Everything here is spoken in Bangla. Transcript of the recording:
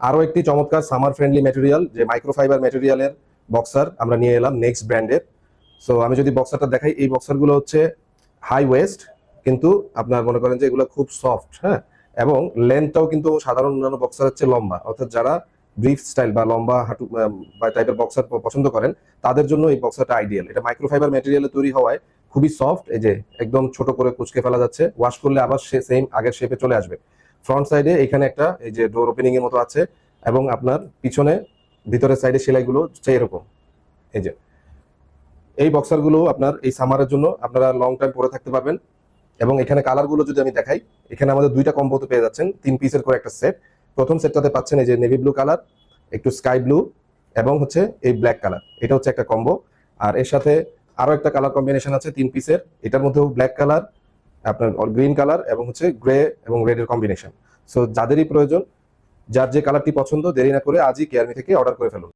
আরো একটি চমৎকার সামার ফ্রেন্ডলি ম্যাটেরিয়াল, যে মাইক্রোফাইবার ম্যাটেরিয়ালের বক্সার আমরা নিয়ে এলাম নেক্সট ব্র্যান্ডের। সো আমি যদি বক্সারটা দেখাই, এই বক্সারগুলো হচ্ছে হাই ওয়েস্ট, কিন্তু আপনার মনে করেন যে এগুলো খুব সফট, হ্যাঁ, এবং লেন্থটাও কিন্তু সাধারণ অন্যান্য বক্সার হচ্ছে লম্বা, অর্থাৎ যারা ব্রিফ স্টাইল বা লম্বা হাঁটু বা টাইপের বক্সার পছন্দ করেন তাদের জন্য এই বক্সারটা আইডিয়াল। এটা মাইক্রোফাইবার ম্যাটেরিয়ালে তৈরি হওয়ায় খুবই সফট, এই যে একদম ছোট করে কুচকে ফেলা যাচ্ছে, ওয়াশ করলে আবার সে সেম আগের শেপে চলে আসবে। ফ্রন্ট সাইডে এখানে একটা এই যে ডোর ওপেনিং এর মতো আছে, এবং আপনার পিছনে ভিতরের সাইডে সেলাইগুলো হচ্ছে এরকম। এই যে এই বক্সারগুলো আপনার এই সামারের জন্য আপনারা লং টাইম পরে থাকতে পারবেন। এবং এখানে কালারগুলো যদি আমি দেখাই, এখানে আমাদের দুইটা কম্বোতে পেয়ে যাচ্ছেন, 3 পিসের করে একটা সেট। প্রথম সেটটাতে পাচ্ছেন এই যে নেভি ব্লু কালার, একটু স্কাই ব্লু, এবং হচ্ছে এই ব্ল্যাক কালার, এটা হচ্ছে একটা কম্বো। আর এর সাথে আরো একটা কালার কম্বিনেশন আছে 3 পিসের, এটার মধ্যেও ব্ল্যাক কালার, আপনার গ্রিন কালার, এবং হচ্ছে গ্রে এবং রেড এর কম্বিনেশন। সো যাদেরই প্রয়োজন, যার যে কালারটি পছন্দ, দেরি না করে আজই কেয়ারমি থেকে অর্ডার করে ফেলুন।